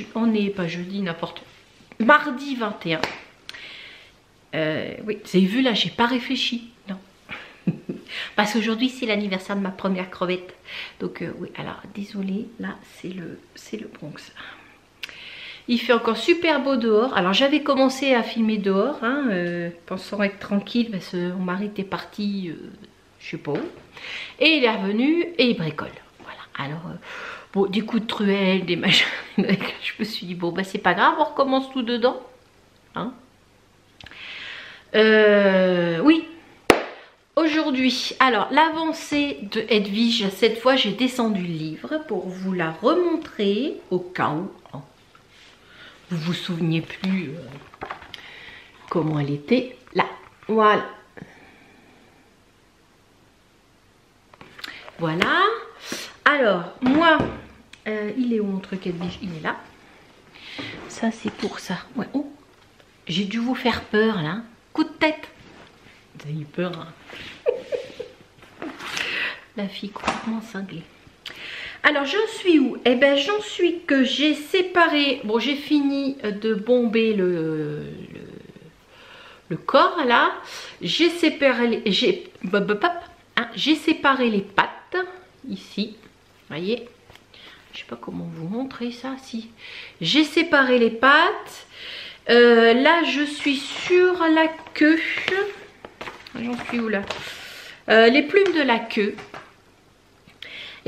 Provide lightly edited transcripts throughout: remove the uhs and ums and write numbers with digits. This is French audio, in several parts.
pas jeudi, n'importe. Mardi 21. Oui, vous avez vu là, j'ai pas réfléchi. Non. Parce qu'aujourd'hui, c'est l'anniversaire de ma première crevette. Donc oui, alors désolée, là, c'est le Bronx. Il fait encore super beau dehors. Alors j'avais commencé à filmer dehors, hein, pensant être tranquille parce que mon mari était parti, je sais pas où. Et il est revenu et il bricole. Voilà. Alors, bon, des coups de truelle, des machins. Je me suis dit, bon, bah c'est pas grave, on recommence tout dedans. Hein. Oui. Aujourd'hui, alors l'avancée de Edwige, cette fois j'ai descendu le livre pour vous la remontrer au cas où. Hein. Vous vous souveniez plus comment elle était là. Voilà. Voilà. Alors, moi, il est où mon truc Edwige? Il est là. Ça, c'est pour ça. Ouais. Oh, j'ai dû vous faire peur là. Coup de tête. Vous avez eu peur, hein. La fille complètement cinglée. Alors j'en suis où? Eh ben j'en suis que j'ai séparé. Bon, j'ai fini de bomber le corps là. J'ai séparé j'ai séparé les pattes ici. Voyez. Je sais pas comment vous montrer ça. Si j'ai séparé les pattes. Là je suis sur la queue. J'en suis où là? Les plumes de la queue.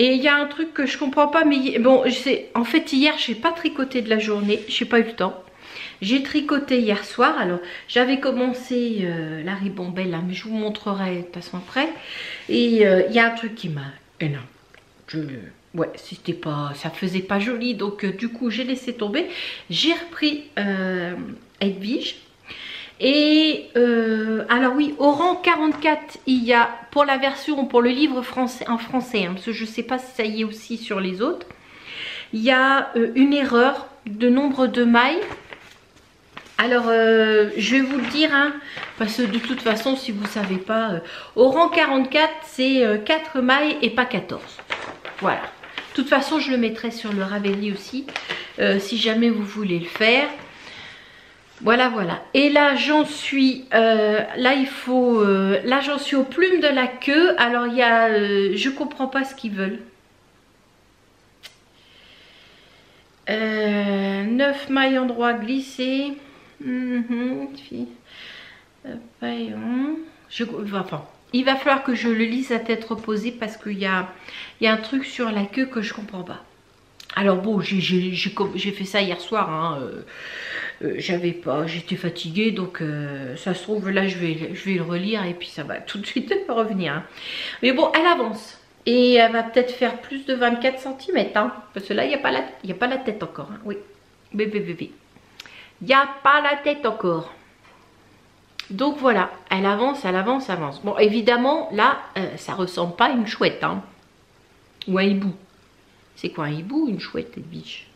Et il y a un truc que je comprends pas, mais bon, en fait hier j'ai pas tricoté de la journée, j'ai pas eu le temps. J'ai tricoté hier soir, alors j'avais commencé la ribambelle là, mais je vous montrerai de toute façon après. Et il y a un truc qui m'a... non, ouais, c'était pas, ça faisait pas joli, donc du coup j'ai laissé tomber. J'ai repris Edwige. Et alors oui, au rang 44, il y a pour la version, pour le livre français, en français, hein, parce que je ne sais pas si ça y est aussi sur les autres, il y a une erreur de nombre de mailles. Alors je vais vous le dire, hein, parce que de toute façon, si vous ne savez pas, au rang 44, c'est 4 mailles et pas 14. Voilà. De toute façon, je le mettrai sur le Ravelry aussi, si jamais vous voulez le faire. Voilà, voilà. Et là, j'en suis, là, il faut, là, j'en suis aux plumes de la queue. Alors, il y a, je comprends pas ce qu'ils veulent. 9 mailles endroit glissé. Enfin, il va falloir que je le lise à tête reposée parce qu'il y a un truc sur la queue que je comprends pas. Alors bon, j'ai fait ça hier soir, hein, j'étais fatiguée, donc ça se trouve là je vais le relire et puis ça va tout de suite revenir. Hein. Mais bon, elle avance et elle va peut-être faire plus de 24 cm, hein, parce que là il n'y a pas la tête encore. Hein. Oui, bébé, il n'y a pas la tête encore. Donc voilà, elle avance, elle avance, avance. Bon, évidemment là, ça ressemble pas à une chouette, hein, ou un hibou. C'est quoi un hibou ou une chouette, cette biche?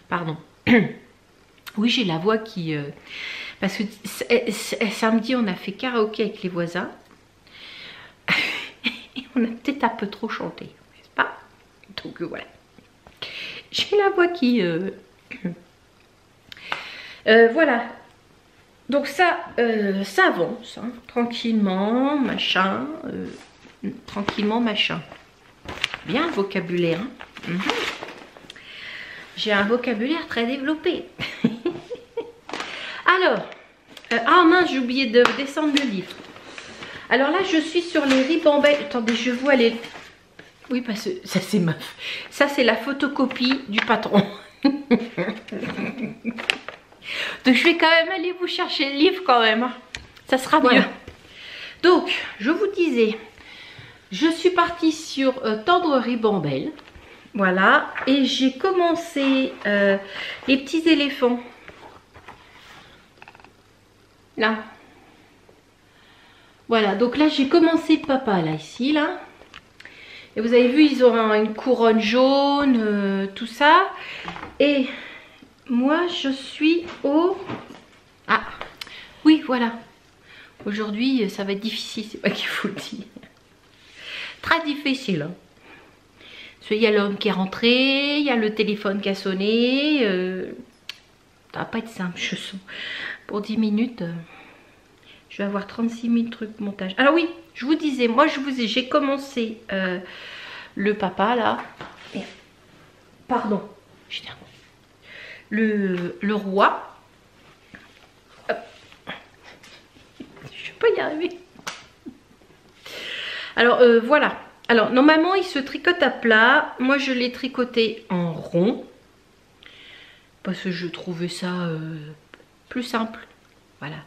Pardon. Oui, j'ai la voix qui... parce que samedi, on a fait karaoké avec les voisins. Et on a peut-être un peu trop chanté, n'est-ce pas? Donc voilà. J'ai la voix qui... voilà. Donc ça, ça avance, hein, tranquillement, machin. Tranquillement, machin. Bien le vocabulaire, hein. J'ai un vocabulaire très développé. Alors, ah mince, j'ai oublié de descendre le livre. Alors là, je suis sur les ribambelles. Attendez, je vois les... Oui, parce que ça c'est meuf. Ça c'est la photocopie du patron. Donc je vais quand même aller vous chercher le livre quand même. Ça sera mieux. Donc, je vous disais, je suis partie sur Tendre ribambelle. Voilà, et j'ai commencé les petits éléphants. Là. Voilà, donc là j'ai commencé papa là, ici, là. Et vous avez vu, ils ont une couronne jaune, tout ça. Et moi je suis au... Ah, oui, voilà. Aujourd'hui, ça va être difficile, c'est pas qu'il faut le dire. Très difficile, hein. Parce qu'il y a l'homme qui est rentré, il y a le téléphone qui a sonné. Ça va pas être simple, je sens. Pour 10 minutes, je vais avoir 36 000 trucs montage. Alors oui, je vous disais, moi j'ai commencé le papa là. Pardon, le roi. Hop. Je peux pas y arriver. Alors voilà. Alors normalement il se tricote à plat. Moi je l'ai tricoté en rond. Parce que je trouvais ça plus simple. Voilà.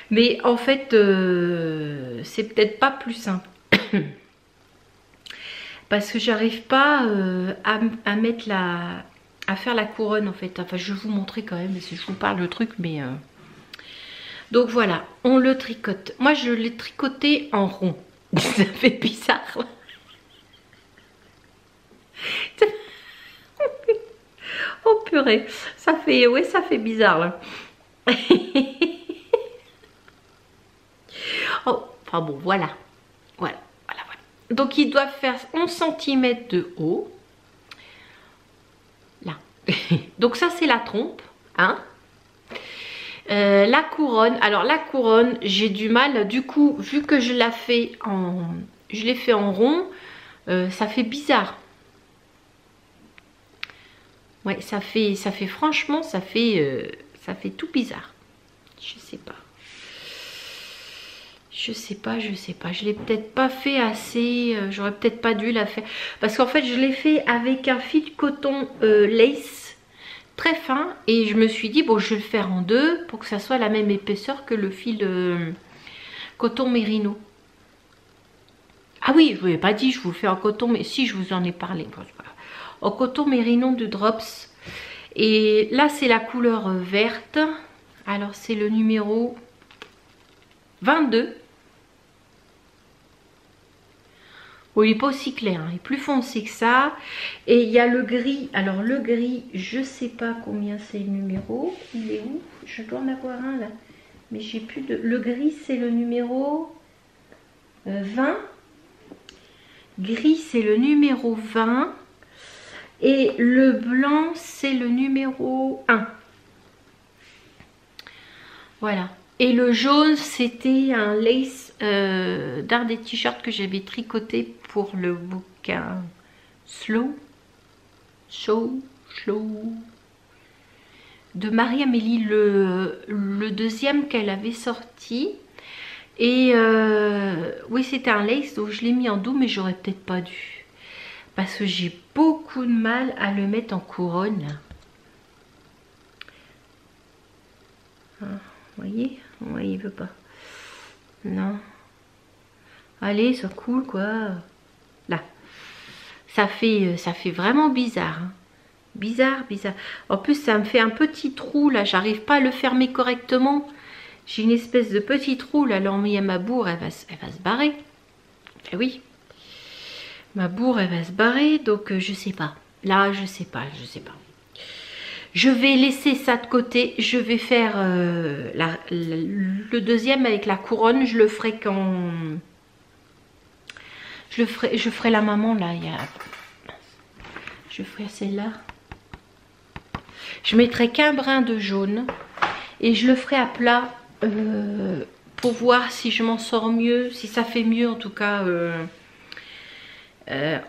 Mais en fait c'est peut-être pas plus simple. Parce que j'arrive pas à mettre à faire la couronne en fait. Enfin je vais vous montrer quand même si je vous parle le truc, mais donc voilà, on le tricote. Moi je l'ai tricoté en rond. Ça fait bizarre là. Oh purée, ça fait, ouais, ça fait bizarre là. Oh, enfin bon, voilà. Voilà. Donc ils doivent faire 11 cm de haut. Là. Donc ça c'est la trompe, hein. La couronne, alors la couronne, j'ai du mal, du coup, vu que je l'ai fait en rond, ça fait bizarre. Ouais, ça fait franchement, ça fait tout bizarre. Je sais pas. Je sais pas. Je l'ai peut-être pas fait assez. J'aurais peut-être pas dû la faire. Parce qu'en fait, je l'ai fait avec un fil de coton lace très fin. Et je me suis dit, bon, je vais le faire en deux pour que ça soit la même épaisseur que le fil coton mérino. Ah oui, je vous ai pas dit, je vous fais en coton, mais si, je vous en ai parlé. Voilà. En coton mérino de Drops. Et là, c'est la couleur verte. Alors, c'est le numéro 22. Bon, il n'est pas aussi clair, hein. Il est plus foncé que ça. Et il y a le gris. Alors, le gris, je sais pas combien c'est le numéro. Il est où? Je dois en avoir un là. Mais j'ai plus de... Le gris, c'est le numéro 20. Gris, c'est le numéro 20. Et le blanc, c'est le numéro 1. Voilà. Et le jaune, c'était un lace d'un des t-shirts que j'avais tricoté pour le bouquin Slow de Marie-Amélie, le deuxième qu'elle avait sorti. Et oui, c'était un lace, donc je l'ai mis en dos, mais j'aurais peut-être pas dû. Parce que j'ai beaucoup de mal à le mettre en couronne. Ah, vous voyez? Ouais, il veut pas. Non. Allez, ça coule quoi. Là. Ça fait vraiment bizarre. Hein. Bizarre. En plus, ça me fait un petit trou là. J'arrive pas à le fermer correctement. J'ai une espèce de petit trou là. Alors, il y a ma bourre, elle va se barrer. Eh oui. Ma bourre, elle va se barrer, donc je sais pas. Là, je sais pas. Je vais laisser ça de côté. Je vais faire le deuxième avec la couronne. Je le ferai quand... Je ferai la maman, là. Je ferai celle-là. Je mettrai qu'un brin de jaune. Et je le ferai à plat pour voir si je m'en sors mieux. Si ça fait mieux, en tout cas...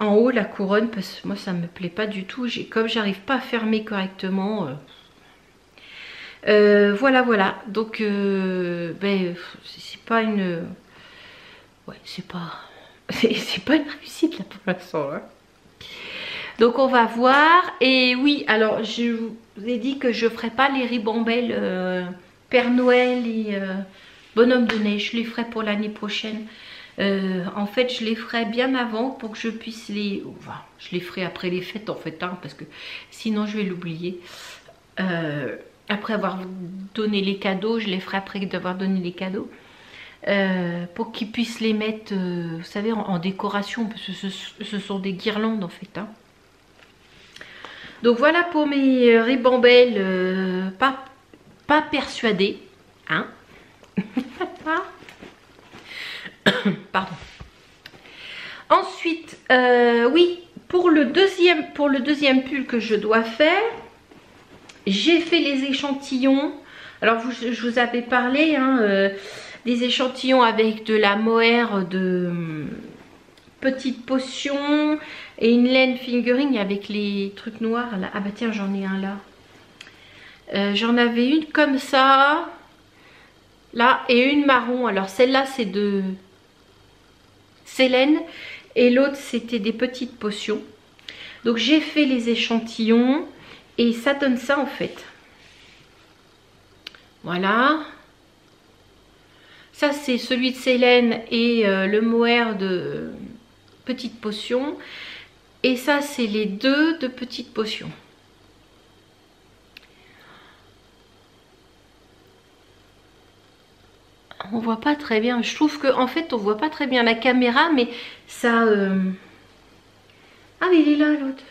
en haut la couronne, parce que moi ça me plaît pas du tout, comme j'arrive pas à fermer correctement, voilà, donc ben, c'est pas une c'est pas une réussite là pour l'instant, hein. Donc on va voir. Et oui, alors je vous ai dit que je ferai pas les ribambelles Père Noël et bonhomme de neige, je les ferai pour l'année prochaine. En fait, je les ferai bien avant pour que je puisse les... Enfin, je les ferai après les fêtes en fait, hein, parce que sinon je vais l'oublier. Après avoir donné les cadeaux, je les ferai après d'avoir donné les cadeaux. Pour qu'ils puissent les mettre, vous savez, en décoration, parce que ce sont des guirlandes en fait. Hein. Donc voilà pour mes ribambelles, pas persuadée. Hein. Pardon. Ensuite, oui, pour le deuxième pull que je dois faire, j'ai fait les échantillons. Alors je vous avais parlé hein, des échantillons avec de la mohair de petite potion et une laine fingering avec les trucs noirs là. Ah bah tiens, j'en ai un là. J'en avais une comme ça là et une marron. Alors celle-là c'est de Célène et l'autre c'était des petites potions. Donc j'ai fait les échantillons et ça donne ça en fait. Voilà. Ça c'est celui de Célène et le mohair de petite potion. Et ça c'est les deux de petites potions. On voit pas très bien. Je trouve que en fait on voit pas très bien la caméra, mais ça. Ah mais il est là l'autre.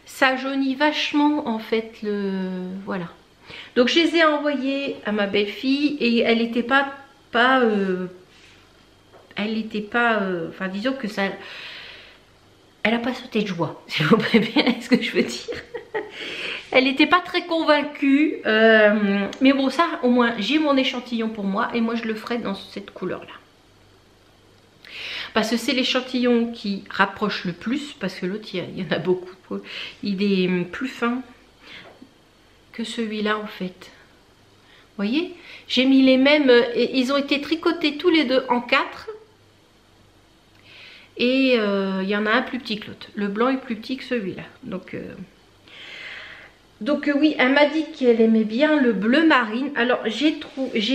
Ça jaunit vachement en fait le. Voilà. Donc je les ai envoyés à ma belle-fille et elle n'était pas. Elle n'était pas. Enfin disons que ça. Elle n'a pas sauté de joie, si vous préférez ce que je veux dire. Elle n'était pas très convaincue. Mais bon, ça, au moins, j'ai mon échantillon pour moi. Et moi, je le ferai dans cette couleur-là. Parce que c'est l'échantillon qui rapproche le plus. Parce que l'autre, il y en a beaucoup. Il est plus fin que celui-là, en fait. Vous voyez? J'ai mis les mêmes. Ils ont été tricotés tous les deux en 4. Et il y en a un plus petit que l'autre. Le blanc est plus petit que celui-là. Donc oui, elle m'a dit qu'elle aimait bien le bleu marine. Alors j'ai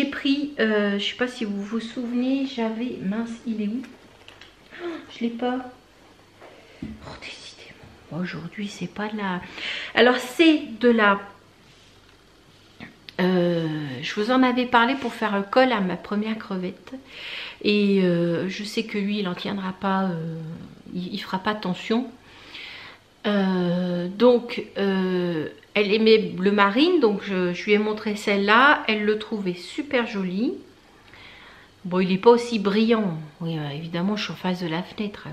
pris, je sais pas si vous vous souvenez, j'avais, mince, il est où? Oh, je l'ai pas. Oh, décidément, aujourd'hui c'est pas de la... Alors c'est de la... je vous en avais parlé pour faire un col à ma première crevette. Et je sais que lui, il n'en tiendra pas, il fera pas attention. Elle aimait bleu marine, donc je lui ai montré celle-là. Elle le trouvait super joli. Bon, il n'est pas aussi brillant. Oui, évidemment, je suis en face de la fenêtre.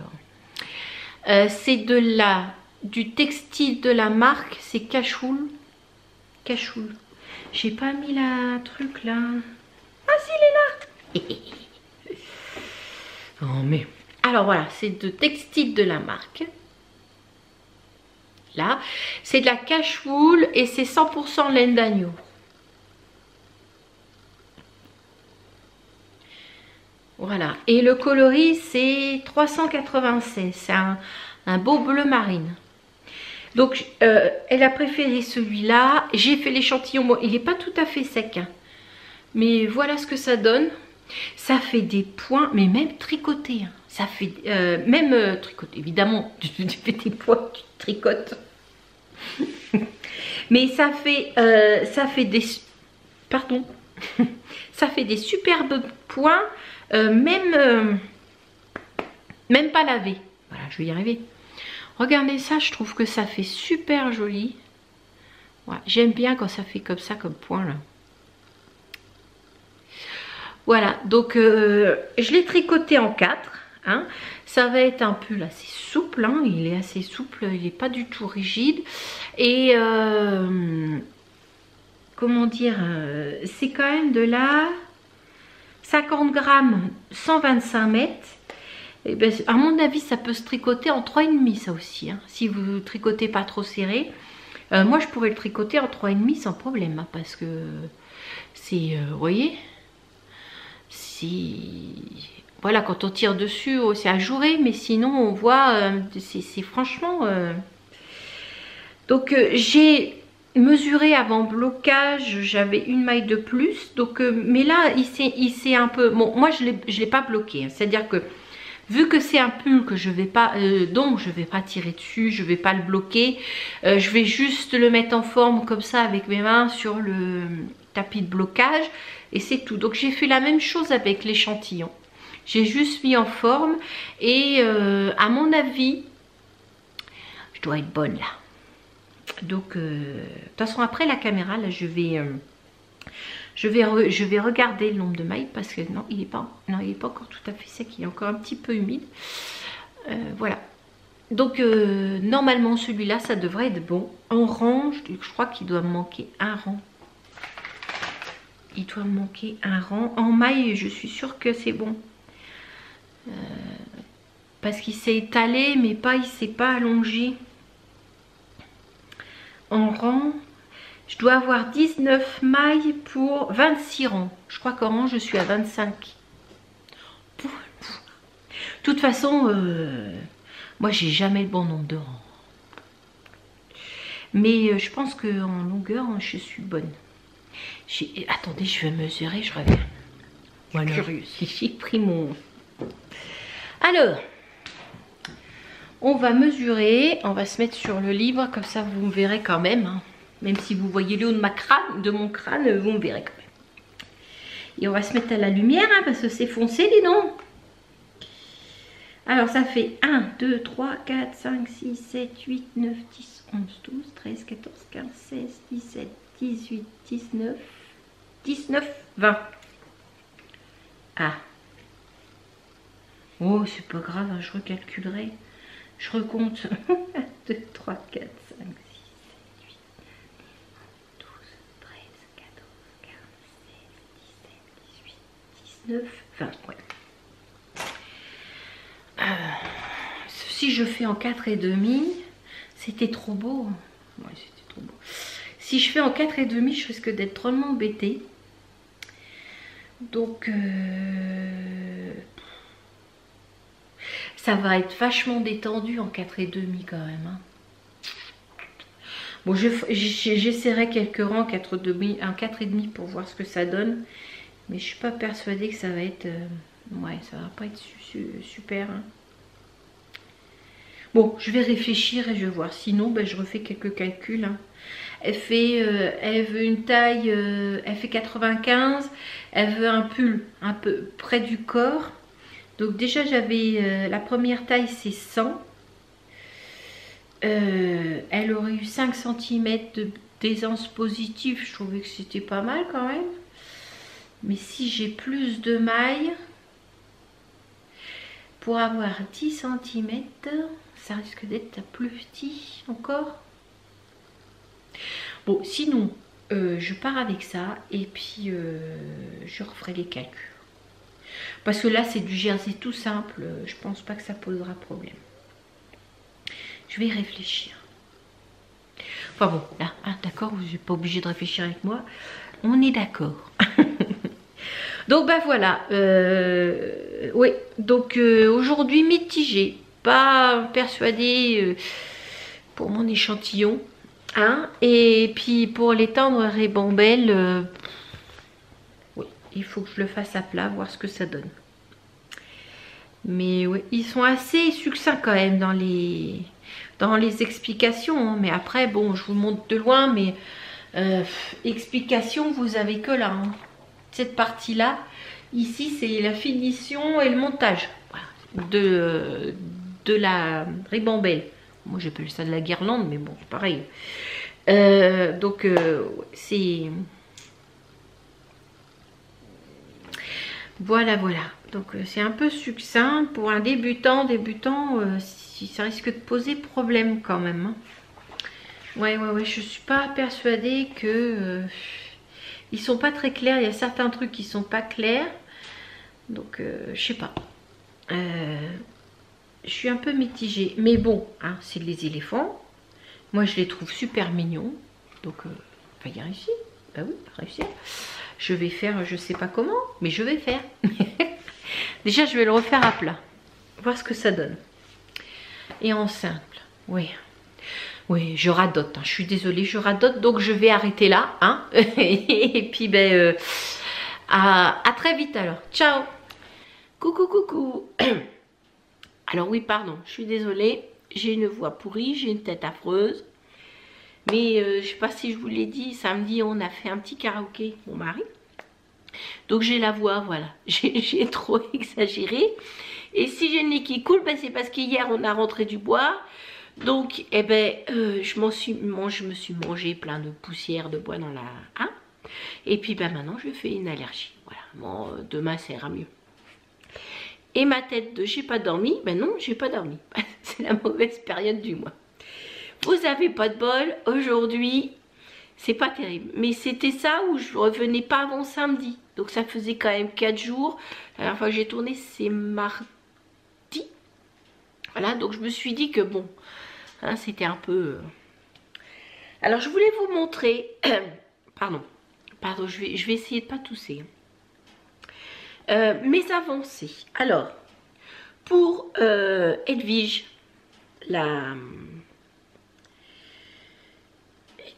C'est du textile de la marque, c'est Cachoul. Cachoul. J'ai pas mis la truc là. Ah si, il est là. Oh, mais... Alors voilà, c'est de textile de la marque. Là, c'est de la cache-wool et c'est 100% laine d'agneau. Voilà, et le coloris c'est 396, c'est un beau bleu marine. Donc elle a préféré celui-là. J'ai fait l'échantillon, bon, il n'est pas tout à fait sec, hein, mais voilà ce que ça donne. Ça fait des points, mais même tricotés. Hein. Ça fait même tricoté. Évidemment, tu fais des points, tu tricotes. Mais ça fait des... Pardon. Ça fait des superbes points, même pas lavés. Voilà, je vais y arriver. Regardez ça, je trouve que ça fait super joli. Ouais, j'aime bien quand ça fait comme ça, comme point là. Voilà, donc je l'ai tricoté en 4. Hein. Ça va être un pull assez souple, hein. Il est assez souple, il n'est pas du tout rigide. Et comment dire, c'est quand même de là 50 grammes, 125 mètres. Et ben, à mon avis, ça peut se tricoter en 3,5 ça aussi. Hein, si vous tricotez pas trop serré. Moi, je pourrais le tricoter en 3,5 sans problème. Hein, parce que c'est, vous voyez, voilà, quand on tire dessus, c'est ajouré, mais sinon on voit, c'est franchement... Donc j'ai mesuré avant blocage, j'avais une maille de plus, donc mais là il s'est un peu... Bon, moi je l'ai pas bloqué, hein, c'est-à-dire que vu que c'est un pull que je vais pas, donc je vais pas tirer dessus, je vais pas le bloquer, je vais juste le mettre en forme comme ça avec mes mains sur le tapis de blocage et c'est tout. Donc j'ai fait la même chose avec l'échantillon, j'ai juste mis en forme et à mon avis je dois être bonne là. Donc de toute façon après la caméra là je vais regarder le nombre de mailles parce que non il est pas encore tout à fait sec, il est encore un petit peu humide. Voilà. Donc normalement celui-là ça devrait être bon. En rang, je crois qu'il doit me manquer un rang. Il doit me manquer un rang. En maille je suis sûre que c'est bon. Parce qu'il s'est étalé mais pas, il s'est pas allongé. En rang, je dois avoir 19 mailles pour 26 rangs. Je crois qu'en rang je suis à 25. De toute façon, moi j'ai jamais le bon nombre de rangs. Mais je pense qu'en longueur, je suis bonne. Attendez, je vais mesurer, je reviens. Voilà. Curieuse. J'ai pris mon... Alors, on va mesurer, on va se mettre sur le livre, comme ça vous me verrez quand même. Hein. Même si vous voyez le haut de mon crâne, vous me verrez quand même. Et on va se mettre à la lumière, hein, parce que c'est foncé, dis donc. Alors ça fait 1, 2, 3, 4, 5, 6, 7, 8, 9, 10, 11, 12, 13, 14, 15, 16, 17, 18, 19, 19, 20. Ah. Oh, c'est pas grave, hein, je recalculerai. Je recompte. 1, 2, 3, 4, 5, 6, 7, 8, 12, 13, 14, 15, 16, 17, 18, 19, 20. Ouais. Si je fais en 4,5, c'était trop beau. Ouais, c'était trop beau. Si je fais en 4,5, je risque d'être drôlement embêtée. Donc, ça va être vachement détendu en 4,5 quand même. Hein. Bon, j'essaierai quelques rangs en 4,5 pour voir ce que ça donne. Mais je suis pas persuadée que ça va être... ouais, ça va pas être super. Hein. Bon, je vais réfléchir et je vais voir. Sinon, ben, je refais quelques calculs. Hein. Elle veut une taille, elle fait 95. Elle veut un pull un peu près du corps. Donc déjà, j'avais la première taille, c'est 100. Elle aurait eu 5 cm d'aisance positive. Je trouvais que c'était pas mal quand même. Mais si j'ai plus de mailles, pour avoir 10 cm, ça risque d'être plus petit encore. Bon, sinon, je pars avec ça et puis je referai les calculs. Parce que là, c'est du jersey tout simple. Je pense pas que ça posera problème. Je vais y réfléchir. Enfin bon, là, hein, d'accord, vous n'êtes pas obligé de réfléchir avec moi. On est d'accord. Donc ben voilà, oui, donc aujourd'hui mitigé, pas persuadée pour mon échantillon, hein, et puis pour les tendres ribambelles, oui, il faut que je le fasse à plat, voir ce que ça donne. Mais oui, ils sont assez succincts quand même dans les explications, hein, mais après, bon, je vous montre de loin, mais explications, vous avez que là, hein. Cette partie là, ici c'est la finition et le montage de la ribambelle. Moi j'appelle ça de la guirlande, mais bon c'est pareil. Donc c'est... Voilà. Donc c'est un peu succinct. Pour un débutant, si ça risque de poser problème quand même. Hein. Ouais, je suis pas persuadée que... ils sont pas très clairs, il y a certains trucs qui sont pas clairs. Donc, je sais pas. Je suis un peu mitigée. Mais bon, hein, c'est les éléphants. Moi, je les trouve super mignons. Donc, on va y réussir. Bah oui, on va réussir. Je vais faire, je sais pas comment, mais je vais faire. Déjà, je vais le refaire à plat. Voir ce que ça donne. Et en simple, oui. Oui, je radote, hein. Je suis désolée, je radote, donc je vais arrêter là. Hein. Et puis, ben, à très vite alors. Ciao. Coucou. Alors oui, pardon, je suis désolée. J'ai une voix pourrie, j'ai une tête affreuse. Mais je sais pas si je vous l'ai dit, samedi, on a fait un petit karaoké, mon mari. Donc j'ai la voix, voilà. J'ai trop exagéré. Et si j'ai le nez qui coule, ben, c'est parce qu'hier, on a rentré du bois. Donc, eh ben, je me suis mangé plein de poussière de bois dans la... Hein, et puis, ben, maintenant, je fais une allergie. Voilà. Bon, demain, ça ira mieux. Et ma tête de j'ai pas dormi, ben non, j'ai pas dormi. C'est la mauvaise période du mois. Vous avez pas de bol, aujourd'hui, c'est pas terrible. Mais c'était ça où je revenais pas avant samedi. Donc ça faisait quand même 4 jours. La dernière fois que j'ai tourné, c'est mardi. Voilà, donc je me suis dit que bon, hein, c'était un peu... Alors je voulais vous montrer... pardon, je vais essayer de pas tousser. Mes avancées. Alors, pour Edwige, la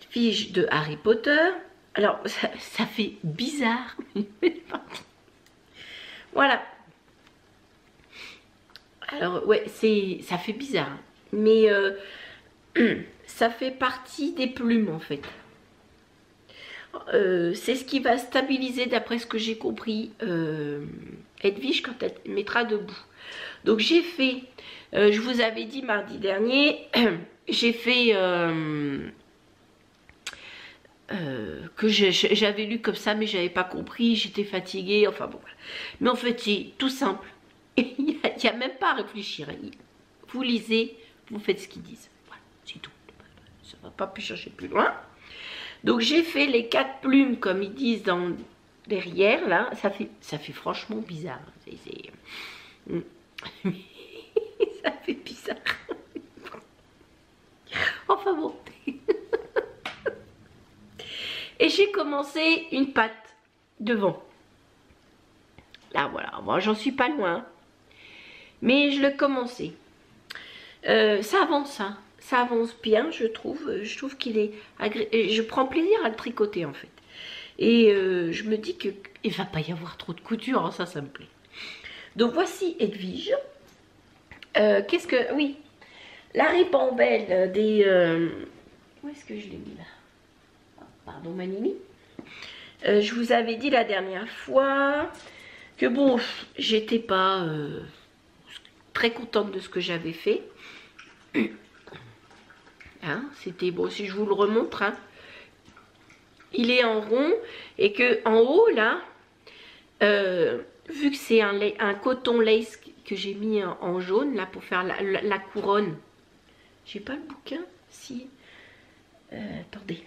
Edwige de Harry Potter. Alors, ça fait bizarre. Voilà. Alors, ouais, ça fait bizarre. Mais ça fait partie des plumes, en fait. C'est ce qui va stabiliser, d'après ce que j'ai compris, Edwige quand elle mettra debout. Donc j'ai fait, je vous avais dit mardi dernier, j'ai fait que j'avais lu comme ça, mais j'avais pas compris, j'étais fatiguée, enfin bon voilà. Mais en fait c'est tout simple, il n'y a même pas à réfléchir. Vous lisez, vous faites ce qu'ils disent, voilà, c'est tout. Ça va pas plus chercher plus loin. Donc j'ai fait les 4 plumes comme ils disent dans derrière là, ça fait franchement bizarre. Ça fait bizarre. Enfin bon. Et j'ai commencé une patte devant. Là voilà, moi j'en suis pas loin. Mais je l'ai commencé. Ça avance, hein. Ça avance bien, je trouve. Je trouve qu'il est agréable. Je prends plaisir à le tricoter en fait. Et je me dis qu'il ne va pas y avoir trop de couture, hein, ça me plaît. Donc voici Edwige. Qu'est-ce que... Oui, la ribambelle des... Où est-ce que je l'ai mis là? Oh, pardon ma Nini. Je vous avais dit la dernière fois que bon, j'étais pas très contente de ce que j'avais fait. Hein, c'était bon, si je vous le remontre, hein, il est en rond et que en haut là, vu que c'est un coton lace que j'ai mis en jaune là pour faire la couronne, j'ai pas le bouquin, si, attendez.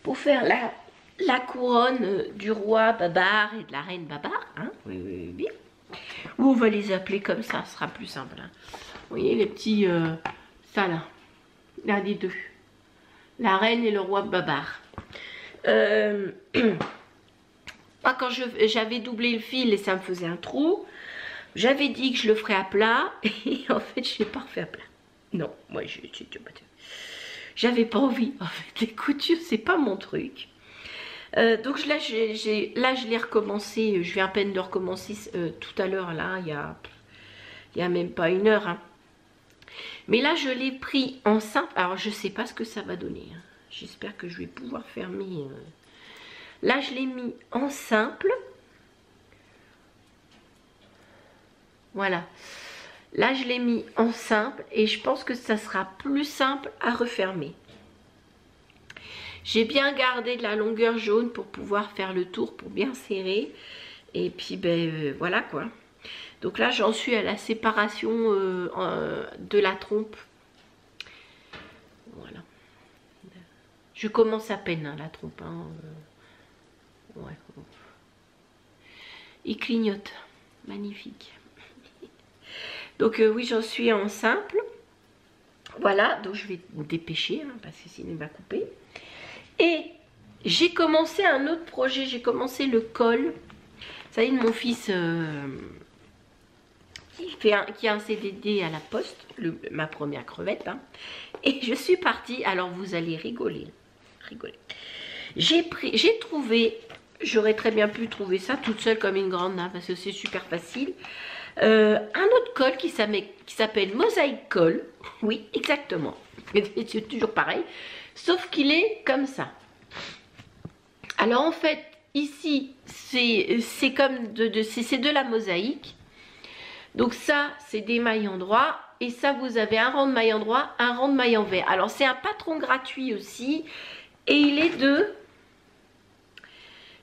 Pour faire la couronne du roi Babar et de la reine Babar, hein, oui. Ou on va les appeler comme ça, ce sera plus simple. Hein. Vous voyez les petits, ça là, l'un des deux. La reine et le roi Babar. Moi quand j'avais doublé le fil et ça me faisait un trou, j'avais dit que je le ferais à plat et en fait je ne l'ai pas refait à plat. Non, moi j'avais pas envie. En fait les coutures c'est pas mon truc. Donc là je l'ai recommencé, je viens à peine de recommencer tout à l'heure là, il y a même pas 1 heure. Hein. Mais là je l'ai pris en simple, alors je sais pas ce que ça va donner. Hein. J'espère que je vais pouvoir fermer. Là je l'ai mis en simple. Voilà. Là je l'ai mis en simple et je pense que ça sera plus simple à refermer. J'ai bien gardé de la longueur jaune pour pouvoir faire le tour, pour bien serrer. Et puis, ben voilà quoi. Donc là, j'en suis à la séparation de la trompe. Voilà. Je commence à peine hein, la trompe. Hein, ouais. Il clignote. Magnifique. Donc oui, j'en suis en simple. Voilà, donc je vais me dépêcher hein, parce que sinon il va couper. Et j'ai commencé un autre projet, j'ai commencé le col. Ça y est, mon fils qui a un CDD à la poste, ma première crevette. Hein. Et je suis partie, alors vous allez rigoler. J'ai trouvé, j'aurais très bien pu trouver ça toute seule comme une grande, hein, parce que c'est super facile. Un autre col qui s'appelle Mosaic Col. Oui, exactement. C'est toujours pareil. Sauf qu'il est comme ça. Alors en fait, ici, c'est comme c'est de la mosaïque. Donc ça, c'est des mailles en droit. Et ça, vous avez un rang de mailles en droit, un rang de mailles en vert. Alors c'est un patron gratuit aussi. Et il est de...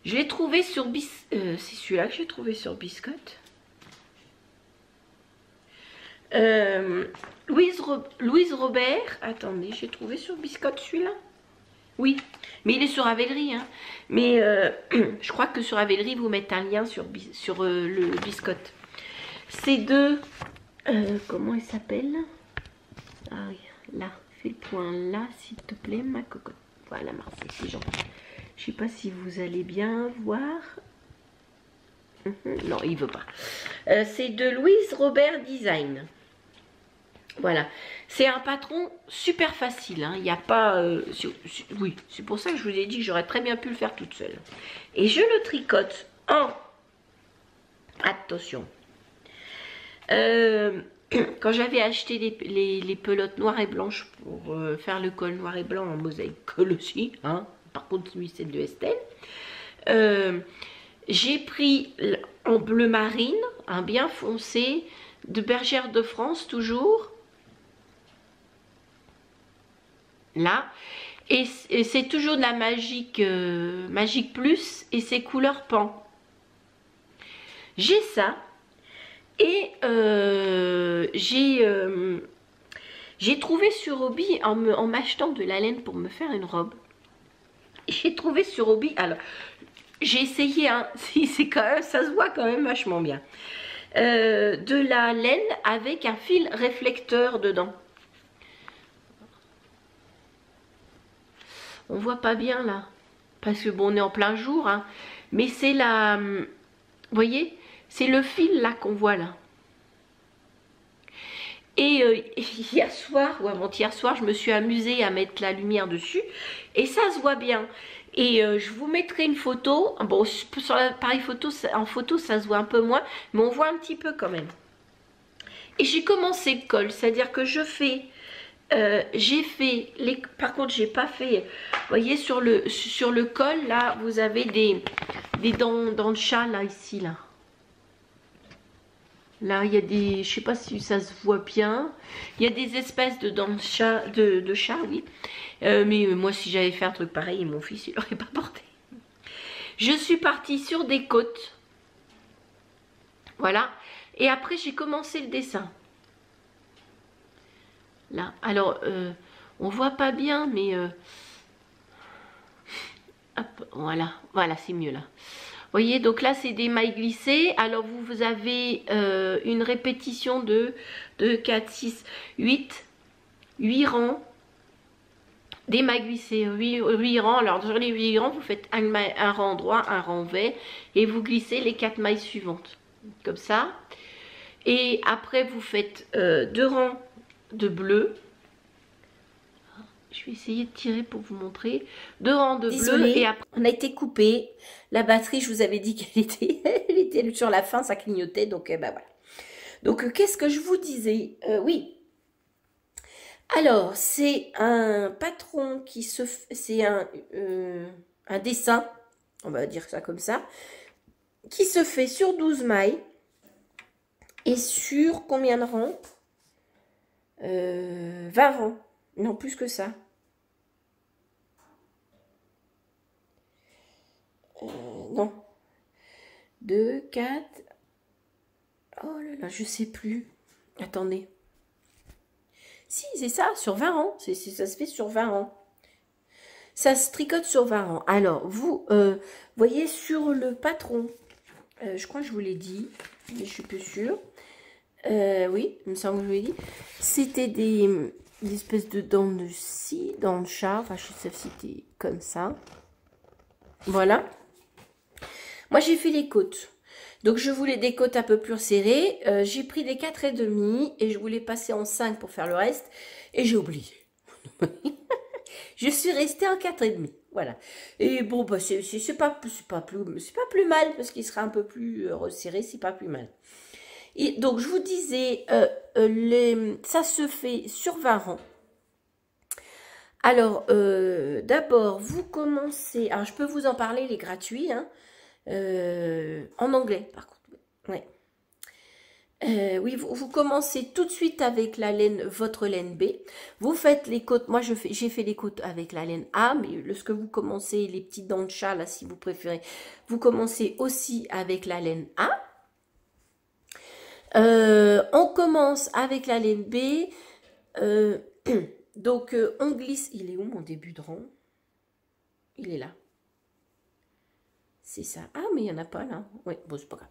Je l'ai trouvé sur c'est celui-là que j'ai trouvé sur Biscotte. Louise Robert. Attendez, j'ai trouvé sur Biscotte celui-là. Oui, mais il est sur Ravelry. Hein. Mais je crois que sur Ravelry, vous mettez un lien sur le Biscotte. C'est de... comment il s'appelle? Ah, là, fais le point là, s'il te plaît, ma cocotte. Voilà, merci, c'est gentil. Je sais pas si vous allez bien voir. Non, il veut pas. C'est de Louise Robert Design. Voilà. C'est un patron super facile. Hein. Il n'y a pas... oui, c'est pour ça que je vous ai dit que j'aurais très bien pu le faire toute seule. Et je le tricote en... Attention. Quand j'avais acheté les pelotes noires et blanches pour faire le col noir et blanc en mosaïque colle aussi, hein. Par contre lui c'est de Estelle, j'ai pris en bleu marine, un bien foncé, de Bergère de France toujours, là, et c'est toujours de la Magique, Magique Plus, et c'est couleur pan. J'ai ça. Et j'ai trouvé sur Hobby, en m'achetant de la laine pour me faire une robe, j'ai trouvé sur Hobby, alors j'ai essayé, hein, c'est quand même, ça se voit quand même vachement bien, de la laine avec un fil réflecteur dedans. On voit pas bien là, parce que bon on est en plein jour, hein, mais c'est la, vous voyez, c'est le fil là qu'on voit là. Et hier soir ou avant-hier soir, je me suis amusée à mettre la lumière dessus. Et ça se voit bien. Et je vous mettrai une photo. Bon, sur l'appareil photo, en photo, ça se voit un peu moins. Mais on voit un petit peu quand même. Et j'ai commencé le col. C'est-à-dire que je fais... j'ai fait... Par contre, j'ai pas fait... Vous voyez, sur le col, là, vous avez des dents de chat, là, ici, là. Là, il y a des... Je sais pas si ça se voit bien. Il y a des espèces de dents de chat, oui. Mais moi, si j'avais fait un truc pareil, mon fils, il l'aurait pas porté. Je suis partie sur des côtes. Voilà. Et après, j'ai commencé le dessin. Là. Alors, on voit pas bien, mais... hop, voilà. Voilà, c'est mieux, là. Vous voyez, donc là, c'est des mailles glissées. Alors, vous avez une répétition de 4, 6, 8 rangs. Des mailles glissées, 8 rangs. Alors, sur les 8 rangs, vous faites un rang droit, un rang V. Et vous glissez les 4 mailles suivantes. Comme ça. Et après, vous faites 2 rangs de bleu. Je vais essayer de tirer pour vous montrer. 2 rangs de bleu et après... On a été coupé. La batterie, je vous avais dit qu'elle était, elle était sur la fin, ça clignotait. Donc, ben voilà. Donc, qu'est-ce que je vous disais? Oui. Alors, c'est un patron qui se... C'est un dessin, on va dire ça comme ça, qui se fait sur 12 mailles. Et sur combien de rangs? 20 rangs. Non, plus que ça. Non. 2, 4. Oh là là, je sais plus. Attendez. Si, c'est ça, sur 20 rangs. Ça se fait sur 20 rangs. Ça se tricote sur 20 rangs. Alors, vous voyez sur le patron, je crois que je vous l'ai dit, mais je suis peu sûre. Oui, il me semble que je vous l'ai dit. C'était des espèces de dents de scie, dents de chat. Enfin, je sais pas si c'était comme ça. Voilà. Moi, j'ai fait les côtes. Donc, je voulais des côtes un peu plus serrées. J'ai pris des 4,5 et je voulais passer en 5 pour faire le reste. Et j'ai oublié. Je suis restée en 4,5. Voilà. Et bon, bah, c'est pas plus mal parce qu'il sera un peu plus resserré. C'est pas plus mal. Et donc, je vous disais, ça se fait sur 20 rangs. Alors, d'abord, vous commencez... Alors, je peux vous en parler, les gratuits, hein, en anglais, par contre. Ouais. Oui, vous commencez tout de suite avec la laine, votre laine B. Vous faites les côtes. Moi, j'ai fait les côtes avec la laine A, mais lorsque vous commencez les petites dents de chat, là, si vous préférez, vous commencez aussi avec la laine A. On commence avec la laine B. Donc, on glisse. Il est où mon début de rang? Il est là. C'est ça. Ah, mais il n'y en a pas là. Oui, bon, c'est pas grave.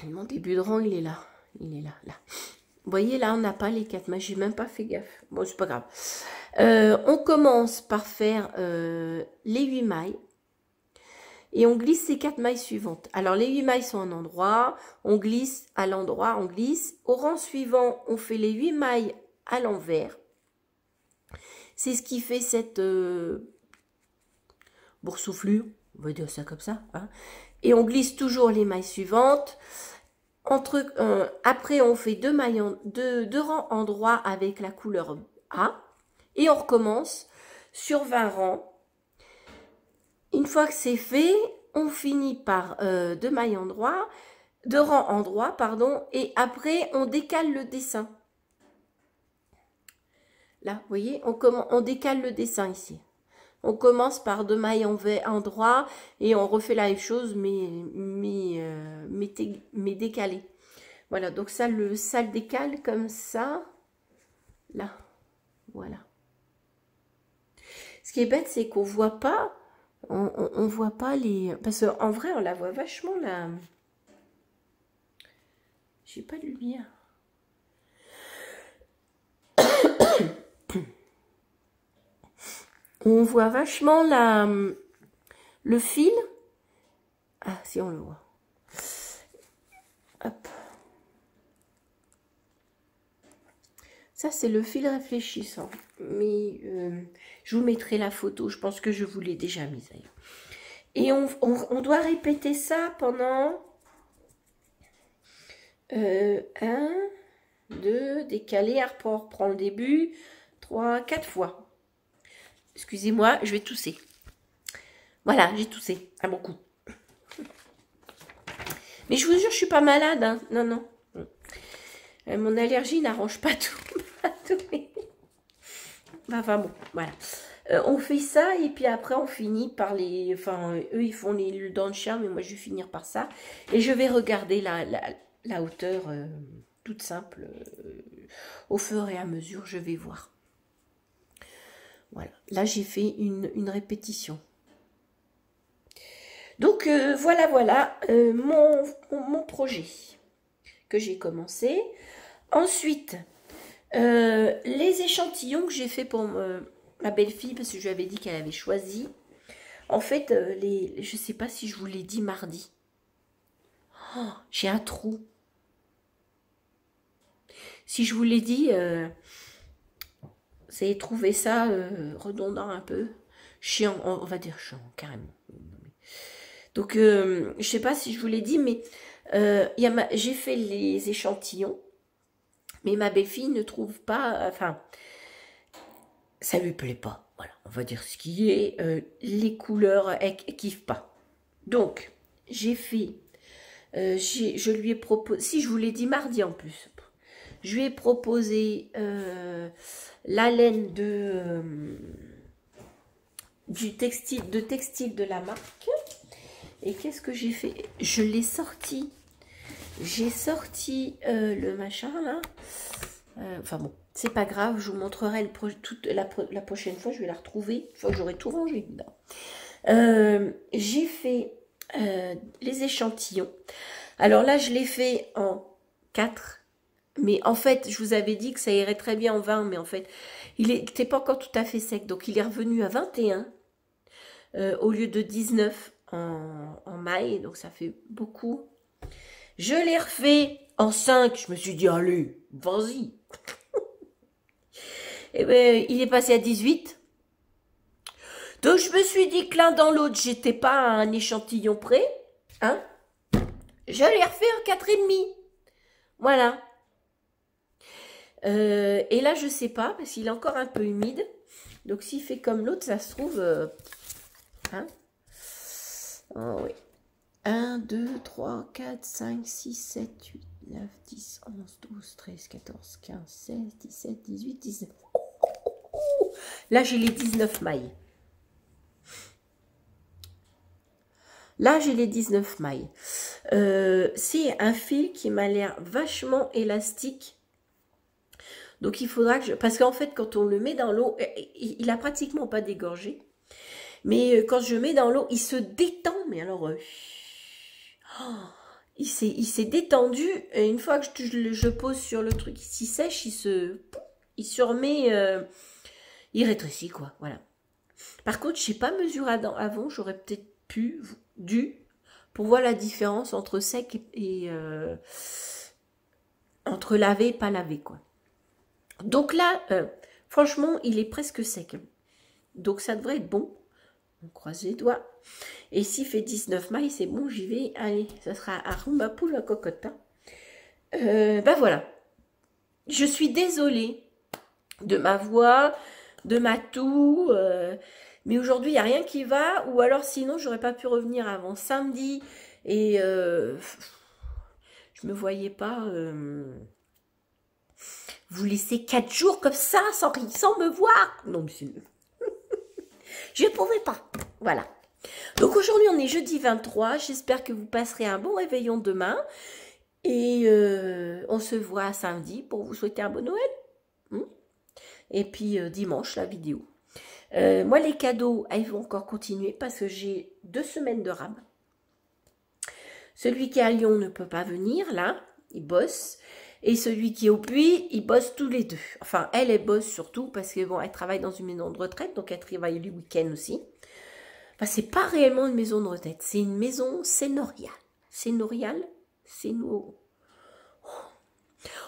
Mon début de rang, il est là. Il est là, là. Vous voyez, là, on n'a pas les 4 mailles. J'ai même pas fait gaffe. Bon, c'est pas grave. On commence par faire les 8 mailles. Et on glisse ces 4 mailles suivantes. Alors, les 8 mailles sont en endroit. On glisse à l'endroit, on glisse. Au rang suivant, on fait les 8 mailles à l'envers. C'est ce qui fait cette boursouflure. On va dire ça comme ça. Hein. Et on glisse toujours les mailles suivantes. Après, on fait 2 mailles deux rangs en droit avec la couleur A. Et on recommence sur 20 rangs. Une fois que c'est fait, on finit par 2 mailles en droit, 2 rangs en droit, pardon, et après on décale le dessin. Là, vous voyez, on décale le dessin ici. On commence par 2 mailles en droit et on refait la même chose, mais décalé. Voilà, donc ça le décale comme ça. Là, voilà. Ce qui est bête, c'est qu'on voit pas. On voit pas les... Parce qu'en vrai, on la voit vachement, là. J'ai pas de lumière. On voit vachement le fil. Ah, si on le voit. Hop. Ça, c'est le fil réfléchissant. Mais je vous mettrai la photo. Je pense que je vous l'ai déjà mise d'ailleurs. Et on doit répéter ça pendant 1, 2, décaler, on reprend le début, 3, 4 fois. Excusez-moi, je vais tousser. Voilà, j'ai toussé à mon coup. Mais je vous jure, je suis pas malade. Hein. Non, non. Mon allergie n'arrange pas tout. Enfin bon, voilà. On fait ça et puis après on finit par les... Enfin, eux ils font les dents de chien, mais moi je vais finir par ça. Et je vais regarder la hauteur toute simple. Au fur et à mesure, je vais voir. Voilà. Là, j'ai fait une répétition. Donc, voilà mon projet que j'ai commencé. Ensuite, les échantillons que j'ai fait pour ma belle-fille, parce que je lui avais dit qu'elle avait choisi. En fait, je ne sais pas si je vous l'ai dit mardi. Oh, j'ai un trou. Si je vous l'ai dit, vous avez trouvé ça redondant un peu. Chiant, on va dire chiant, carrément. Donc, je ne sais pas si je vous l'ai dit, mais j'ai fait les échantillons. Mais ma belle-fille ne trouve pas... Enfin, ça lui plaît pas. Voilà, on va dire ce qui est. Les couleurs, elle kiffe pas. Donc, j'ai fait... je lui ai proposé... Si, je vous l'ai dit mardi en plus. Je lui ai proposé la laine du textile de la marque. Et qu'est-ce que j'ai fait? Je l'ai sorti. J'ai sorti le machin là. Enfin bon, c'est pas grave. Je vous montrerai la prochaine fois. Je vais la retrouver. Une fois que j'aurai tout rangé dedans. J'ai fait les échantillons. Alors là, je l'ai fait en 4. Mais en fait, je vous avais dit que ça irait très bien en 20. Mais en fait, il n'était pas encore tout à fait sec. Donc, il est revenu à 21 au lieu de 19 en maille. Donc, ça fait beaucoup. Je l'ai refait en 5. Je me suis dit, allez, vas-y. Et ben, il est passé à 18. Donc, je me suis dit que l'un dans l'autre, j'étais pas à un échantillon près. Hein? Je l'ai refait en 4,5. Voilà. Et là, je sais pas, parce qu'il est encore un peu humide. Donc, s'il fait comme l'autre, ça se trouve... hein? Oh, oui. 1, 2, 3, 4, 5, 6, 7, 8, 9, 10, 11, 12, 13, 14, 15, 16, 17, 18, 19. Là, j'ai les 19 mailles. Là, j'ai les 19 mailles. C'est un fil qui m'a l'air vachement élastique. Donc, il faudra que je... Parce qu'en fait, quand on le met dans l'eau, il a pratiquement pas dégorgé. Mais quand je mets dans l'eau, il se détend. Mais alors... il s'est détendu. Et une fois que je pose sur le truc, il s'y sèche, il se remet... il rétrécit, quoi. Voilà. Par contre, je n'ai pas mesuré avant. J'aurais peut-être dû, pour voir la différence entre sec et... entre lavé et pas lavé, quoi. Donc là, franchement, il est presque sec. Donc ça devrait être bon. On croise les doigts. Et s'il fait 19 mailles, c'est bon, j'y vais. Allez, ça sera à rumba poule à cocotte. Ben voilà. Je suis désolée de ma voix, de ma toux. Mais aujourd'hui, il n'y a rien qui va. Ou alors, sinon, j'aurais pas pu revenir avant samedi. Et je me voyais pas... vous laisser 4 jours comme ça, sans me voir. Non, monsieur. Je ne pouvais pas. Voilà. Donc aujourd'hui, on est jeudi 23. J'espère que vous passerez un bon réveillon demain. Et on se voit samedi pour vous souhaiter un bon Noël. Et puis dimanche, la vidéo. Moi, les cadeaux, ils vont encore continuer parce que j'ai 2 semaines de rab. Celui qui est à Lyon ne peut pas venir, là. Il bosse. Et celui qui est au Puy, ils bossent tous les deux. Enfin, elle bosse surtout parce que bon, elle travaille dans une maison de retraite, donc elle travaille les week-ends aussi. Enfin, c'est pas réellement une maison de retraite, c'est une maison sénoriale. Sénoriale,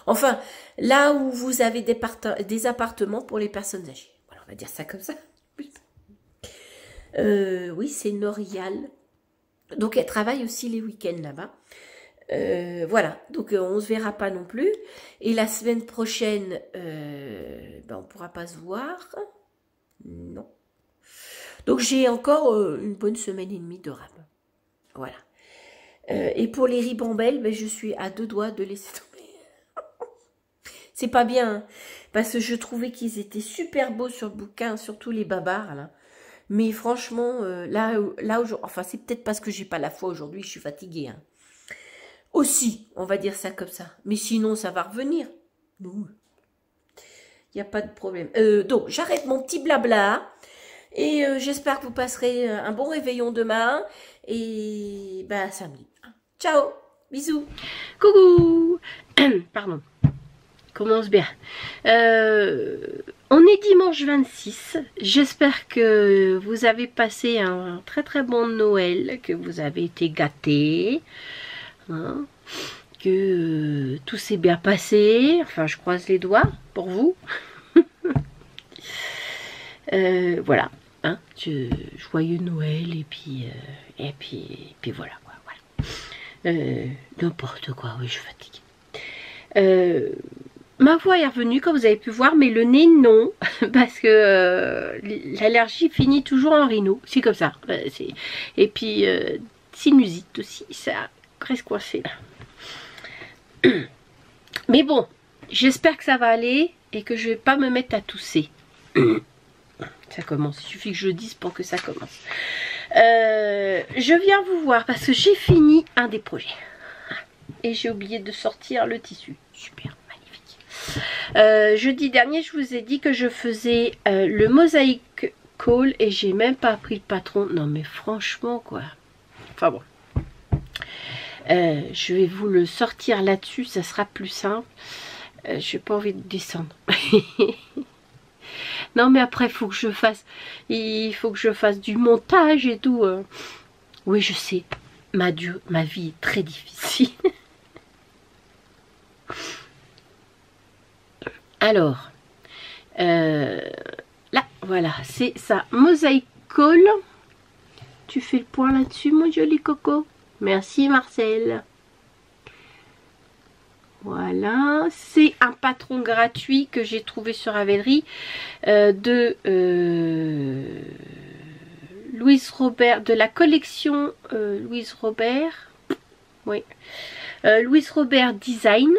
enfin, là où vous avez des appartements pour les personnes âgées. Voilà, on va dire ça comme ça. Oui, sénoriale. Donc, elle travaille aussi les week-ends là-bas. Voilà, donc on se verra pas non plus. Et la semaine prochaine, on pourra pas se voir. Non. Donc j'ai encore une bonne semaine et demie de rab. Voilà. Et pour les ribambelles, je suis à 2 doigts de laisser tomber. C'est pas bien, hein, parce que je trouvais qu'ils étaient super beaux sur le bouquin, surtout les babards là. Mais franchement, là enfin c'est peut-être parce que j'ai pas la foi aujourd'hui, je suis fatiguée. Hein. Aussi, on va dire ça comme ça. Mais sinon, ça va revenir. Il n'y a pas de problème. Donc, j'arrête mon petit blabla. Et j'espère que vous passerez un bon réveillon demain. Et samedi. Ciao. Bisous. Coucou. Pardon. Commence bien. On est dimanche 26. J'espère que vous avez passé un très très bon Noël. Que vous avez été gâtés. Hein, que tout s'est bien passé, enfin je croise les doigts pour vous. Voilà, hein, joyeux Noël et puis voilà, n'importe quoi, oui je suis fatiguée. Ma voix est revenue comme vous avez pu voir, mais le nez non, parce que l'allergie finit toujours en rhino, c'est comme ça. Et puis sinusite aussi, ça reste coincé là. Mais bon, j'espère que ça va aller et que je vais pas me mettre à tousser. Ça commence, il suffit que je dise pour que ça commence. Je viens vous voir parce que j'ai fini un des projets. Et j'ai oublié de sortir le tissu. Super, magnifique. Jeudi dernier, je vous ai dit que je faisais le mosaïque call et j'ai même pas pris le patron. Non mais franchement quoi. Enfin bon. Je vais vous le sortir là-dessus, ça sera plus simple. Je n'ai pas envie de descendre. Non, mais après, il faut que je fasse du montage et tout. Oui, je sais, ma vie est très difficile. Alors, là, voilà, c'est ça. Mosaïque Call. Tu fais le point là-dessus, mon joli coco. Merci Marcel. Voilà, c'est un patron gratuit que j'ai trouvé sur Ravelry de Louise Robert, de la collection Louise Robert. Oui. Louise Robert Design.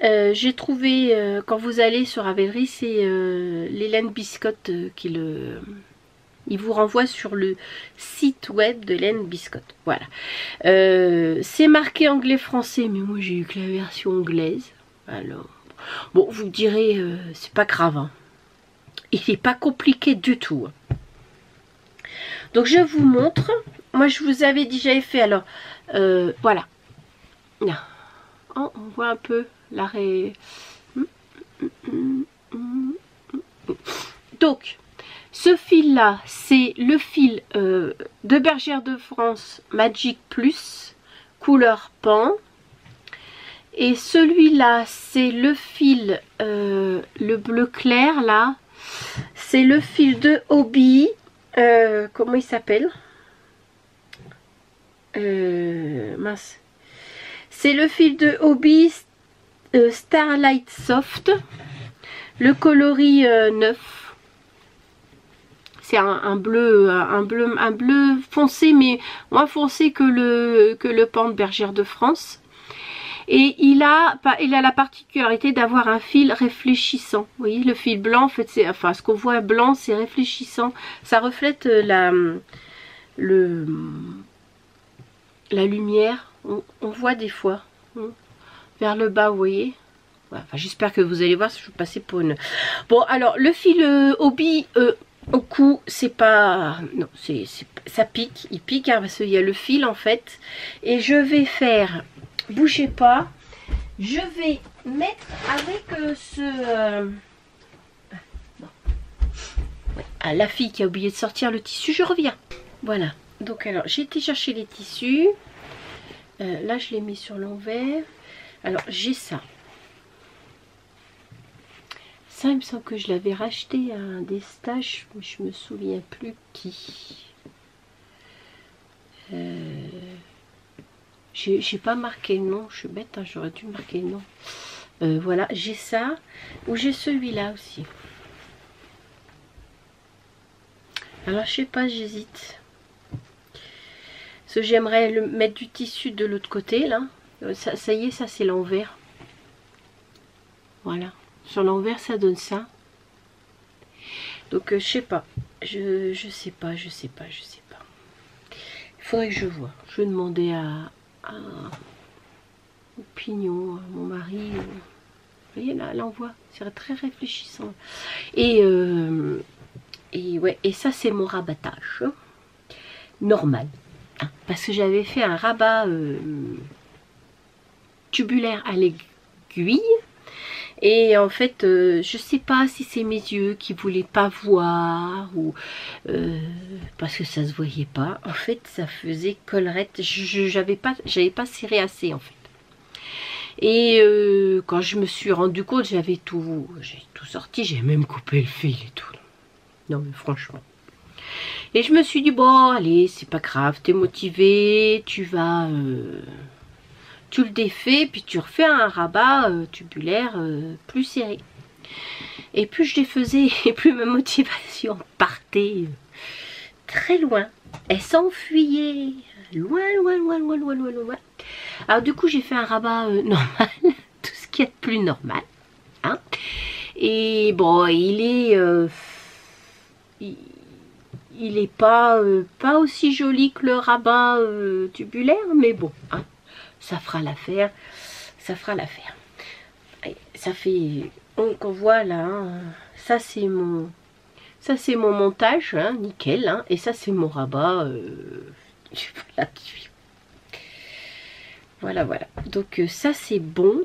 J'ai trouvé, quand vous allez sur Ravelry, c'est l'Hélène Biscotte qui le... Il vous renvoie sur le site web de l'Hélène Biscotte. Voilà. C'est marqué anglais-français, mais moi j'ai eu que la version anglaise. Alors, bon, vous me direz, c'est pas grave. Hein. Il n'est pas compliqué du tout. Donc je vous montre. Moi je vous avais dit, j'avais fait, alors, voilà. Oh, on voit un peu l'arrêt. Donc, ce fil là, c'est le fil de Bergère de France Magic Plus, couleur pan. Et celui-là, c'est le fil, le bleu clair là. C'est le fil de Hobby. Comment il s'appelle? Mince. C'est le fil de Hobby Starlight Soft. Le coloris 9. C'est un bleu foncé, mais moins foncé que le pan de Bergère de France. Et il a la particularité d'avoir un fil réfléchissant. Vous voyez, le fil blanc, en fait, c'est, enfin, ce qu'on voit blanc, c'est réfléchissant. Ça reflète la lumière. On voit des fois vers le bas, vous voyez. Voilà, enfin, j'espère que vous allez voir, je vais passer pour une... Bon, alors, le fil Hobby... au cou, c'est pas... Non, ça pique. Il pique hein, parce qu'il y a le fil en fait. Et je vais faire... Bougez pas. Je vais mettre avec ce... Ouais. Ah, la fille qui a oublié de sortir le tissu, je reviens. Voilà. Donc alors, j'ai été chercher les tissus. Là, je l'ai mis sur l'envers. Alors, j'ai ça. Ça, il me semble que je l'avais racheté à un des stages, mais je me souviens plus qui. J'ai pas marqué le nom, je suis bête, hein, j'aurais dû marquer le nom. Voilà, j'ai ça, ou j'ai celui-là aussi. Alors, je sais pas, j'hésite. Parce que j'aimerais mettre du tissu de l'autre côté, là. Ça y est, ça c'est l'envers. Voilà. Sur l'envers, ça donne ça. Donc, je sais pas. Je sais pas. Il faudrait que je vois. Je vais demander au pignon, à mon mari. Vous voyez, là on voit. C'est très réfléchissant. Et ouais, et ça, c'est mon rabattage. Normal. Hein, parce que j'avais fait un rabat tubulaire à l'aiguille. Et en fait, je sais pas si c'est mes yeux qui voulaient pas voir ou parce que ça se voyait pas. En fait, ça faisait collerette. J'avais pas serré assez en fait. Et quand je me suis rendu compte, j'ai tout sorti. J'ai même coupé le fil et tout. Non mais franchement. Et je me suis dit bon, allez, c'est pas grave. T'es motivé, tu vas. Tu le défais, puis tu refais un rabat tubulaire plus serré. Et plus je les faisais, et plus ma motivation partait très loin. Elle s'enfuyait loin. Alors du coup, j'ai fait un rabat normal, tout ce qu'il y a de plus normal. Hein. Et bon, il est pas aussi joli que le rabat tubulaire, mais bon, hein. Ça fera l'affaire, ça fait, on voit là, hein, ça c'est mon montage, hein, nickel, hein, et ça c'est mon rabat, voilà, donc ça c'est bon.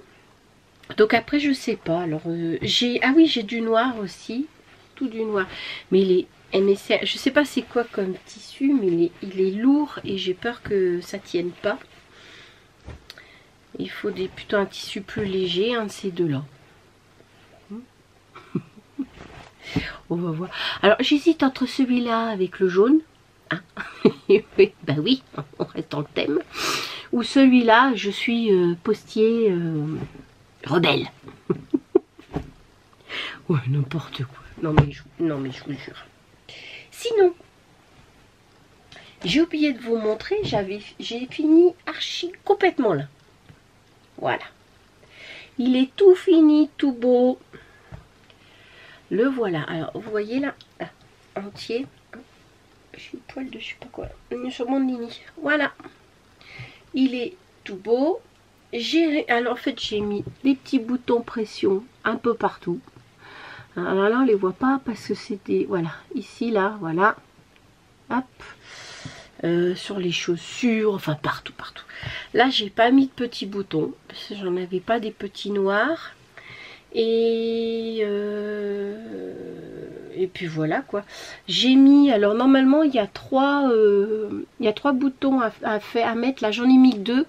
Donc après je sais pas, alors ah oui, j'ai du noir aussi, tout du noir, mais je sais pas c'est quoi comme tissu, mais il est lourd et j'ai peur que ça tienne pas. Il faut plutôt un tissu plus léger, un de ces deux-là. On va voir. Alors, j'hésite entre celui-là avec le jaune. Hein. Bah oui, on reste dans le thème. Ou celui-là, je suis postier rebelle. Ouais, n'importe quoi. Non mais je vous jure. Sinon, J'ai oublié de vous montrer, j'ai fini archi complètement là. Voilà. Il est tout fini, tout beau. Le voilà. Alors, vous voyez là, entier. J'ai le poil de je sais pas quoi. Sur mon nini. Voilà. Il est tout beau. Alors en fait, j'ai mis des petits boutons pression un peu partout. Alors là, on les voit pas parce que c'était... Voilà. Ici, là, voilà. Hop. Sur les chaussures, enfin partout, partout. Là, j'ai pas mis de petits boutons parce que j'en avais pas des petits noirs. Et puis voilà quoi. J'ai mis, alors normalement il y a trois boutons à mettre. Là, j'en ai mis deux.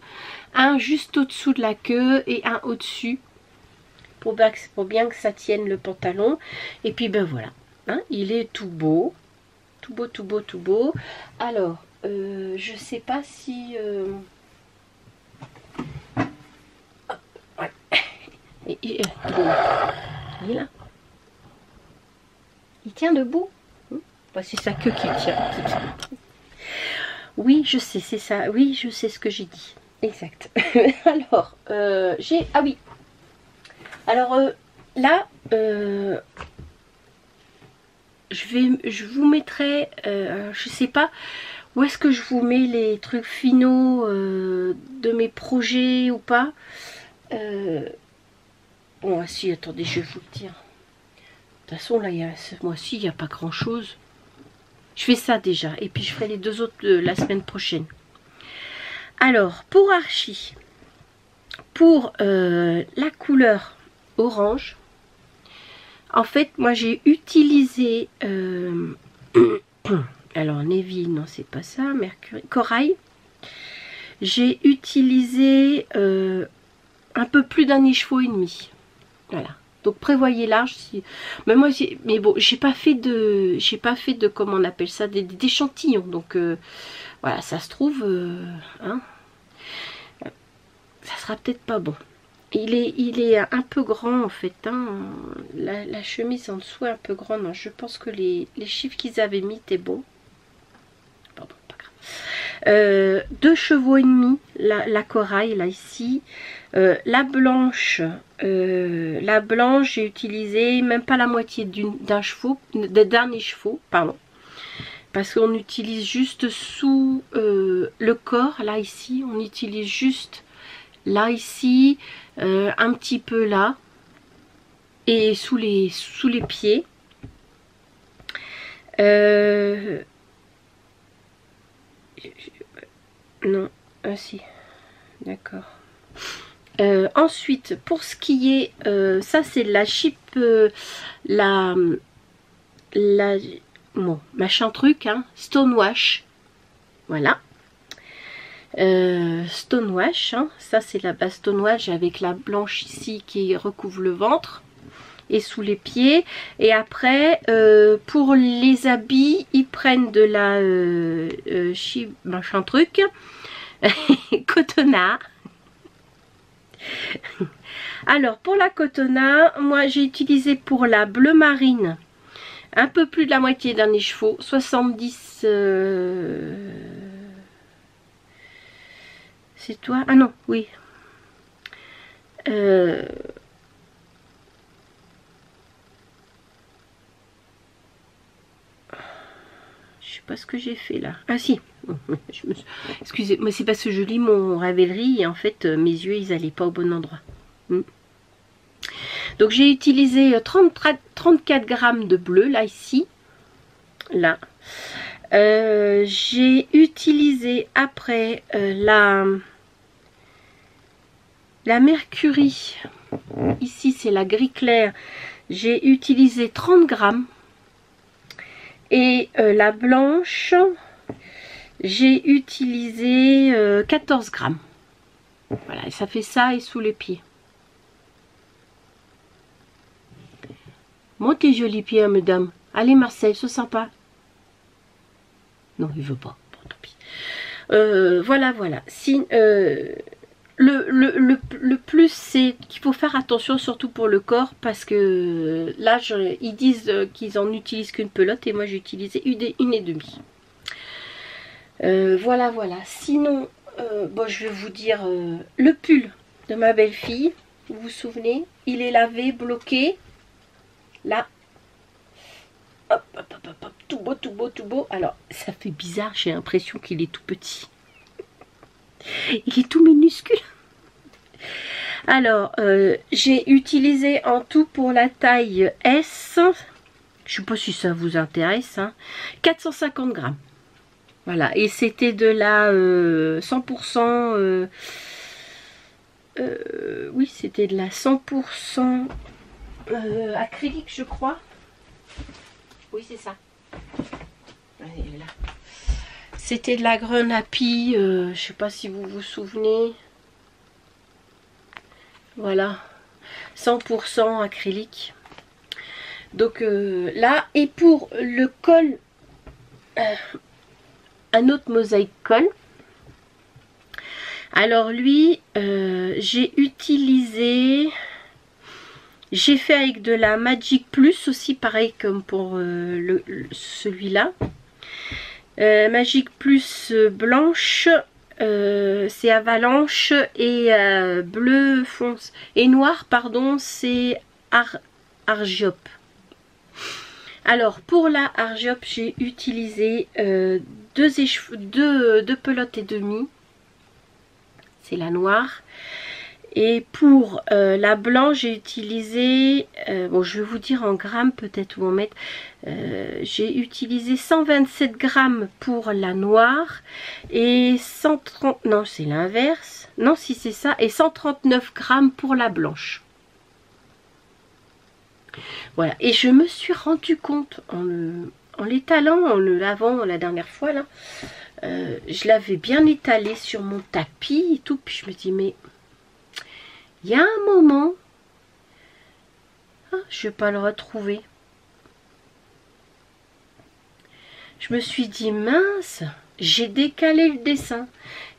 Un juste au-dessous de la queue et un au-dessus pour bien que ça tienne le pantalon. Et puis ben voilà. Hein, il est tout beau. Tout beau, tout beau, tout beau. Alors, je sais pas si... Ouais. Il est là. Il tient debout. Bah, c'est sa queue qui tient. Oui, je sais, c'est ça. Oui, je sais ce que j'ai dit. Exact. Alors, j'ai... Ah oui. Alors, là... je vous mettrai, je sais pas où est-ce que je vous mets les trucs finaux de mes projets ou pas. Bon, si, attendez, je vais vous le dire. De toute façon, là, ce mois-ci, il n'y a pas grand-chose. Je fais ça déjà, et puis je ferai les deux autres la semaine prochaine. Alors, pour Archie, pour la couleur orange, en fait, moi j'ai utilisé, alors Navy, non c'est pas ça, Mercury, Corail. J'ai utilisé un peu plus d'un écheveau et demi. Voilà. Donc prévoyez large. Mais moi, mais bon, j'ai pas fait de, comment on appelle ça, d'échantillons. Donc voilà, ça se trouve, hein, ça sera peut-être pas bon. Il est un peu grand en fait, hein. La chemise en dessous est un peu grande. Je pense que les chiffres qu'ils avaient mis étaient bons. Pardon, pas grave. 2 chevaux et demi, la corail là ici. La blanche, j'ai utilisé même pas la moitié d'un chevaux, d'un dernier chevaux, pardon. Parce qu'on utilise juste sous le corps, là ici, on utilise juste là ici, un petit peu là, et sous les pieds. Non, si, d'accord. Ensuite, pour ce qui est, ça c'est la chip, bon, machin truc, hein, Stonewash, voilà. Stonewash, hein, ça c'est la base Stonewash avec la blanche ici qui recouvre le ventre et sous les pieds. Et après, pour les habits, ils prennent de la machin truc, Cotona. Alors pour la Cotona, moi j'ai utilisé pour la bleu marine un peu plus de la moitié d'un écheveau, 70. C'est toi? Ah non, oui. Je sais pas ce que j'ai fait là. Ah si. Excusez, mais c'est parce que je lis mon Ravelry et en fait mes yeux ils allaient pas au bon endroit. Donc j'ai utilisé 34 grammes de bleu là ici. Là. J'ai utilisé après la Mercury. Ici c'est la gris clair. J'ai utilisé 30 grammes. Et la blanche, j'ai utilisé 14 grammes. Voilà, et ça fait ça et sous les pieds. Montez jolis pieds, hein, mesdames. Allez, Marcel, sois sympa. Non, il veut pas. Bon, tant pis. Voilà, voilà. Si, le plus, c'est qu'il faut faire attention, surtout pour le corps, parce que là, ils disent qu'ils en utilisent qu'une pelote, et moi, j'ai utilisé une et demie. Voilà, voilà. Sinon, bon, je vais vous dire le pull de ma belle-fille. Vous vous souvenez? Il est lavé, bloqué. Là. Hop, hop, hop, hop, hop. Tout beau, tout beau, tout beau. Alors, ça fait bizarre. J'ai l'impression qu'il est tout petit. Il est tout minuscule. Alors, j'ai utilisé en tout pour la taille S. Je sais pas si ça vous intéresse. Hein, 450 grammes. Voilà, et c'était de la 100%, oui, c'était de la 100% acrylique, je crois. Oui, c'est ça. C'était de la Grenapi, je sais pas si vous vous souvenez. Voilà, 100% acrylique. Donc là, et pour le col... un autre mosaïque colle. Alors lui, j'ai utilisé, j'ai fait avec de la Magic Plus aussi, pareil comme pour celui-là. Magic Plus blanche, c'est Avalanche, et bleu fonce et noir, pardon, c'est Argiop. Alors pour la Argiop, j'ai utilisé deux pelotes et demie, c'est la noire. Et pour la blanche, j'ai utilisé, bon, je vais vous dire en grammes peut-être où en mettre, j'ai utilisé 127 grammes pour la noire et 130, non c'est l'inverse, non si c'est ça, et 139 grammes pour la blanche. Voilà, et je me suis rendu compte en l'étalant, en le lavant la dernière fois là, je l'avais bien étalé sur mon tapis et tout, puis je me dis mais il y a un moment, je vais pas le retrouver. Je me suis dit mince, j'ai décalé le dessin.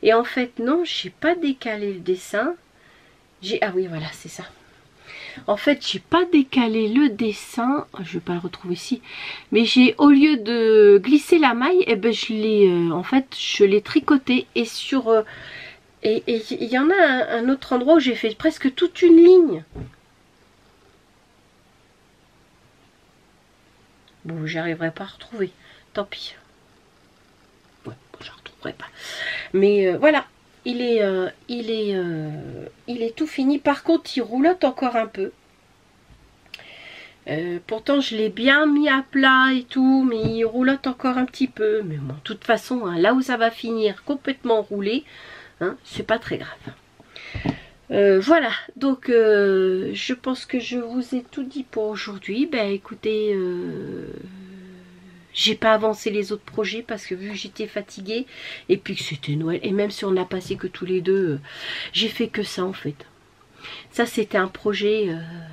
Et en fait non, j'ai pas décalé le dessin. Ah oui voilà c'est ça. En fait j'ai pas décalé le dessin. Je vais pas le retrouver ici. Mais j'ai, au lieu de glisser la maille, eh ben je l'ai en fait je l'ai tricoté et sur et il y en a un autre endroit où j'ai fait presque toute une ligne. Bon, j'y arriverai pas à retrouver. Tant pis. Ouais, je ne retrouverai pas. Mais voilà, il est tout fini. Par contre, il roulotte encore un peu. Pourtant, je l'ai bien mis à plat et tout, mais il roulotte encore un petit peu. Mais bon, de toute façon, hein, là où ça va finir complètement roulé, hein, c'est pas très grave. Voilà, donc je pense que je vous ai tout dit pour aujourd'hui. Ben écoutez, j'ai pas avancé les autres projets parce que vu que j'étais fatiguée et puis que c'était Noël, et même si on n'a passé que tous les deux, j'ai fait que ça en fait. Ça c'était un projet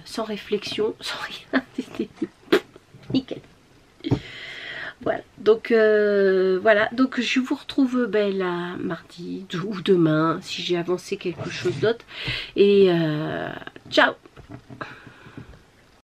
sans réflexion, sans rien, c'était nickel. Voilà, donc voilà, donc je vous retrouve ben, là mardi ou demain si j'ai avancé quelque chose d'autre. Et ciao!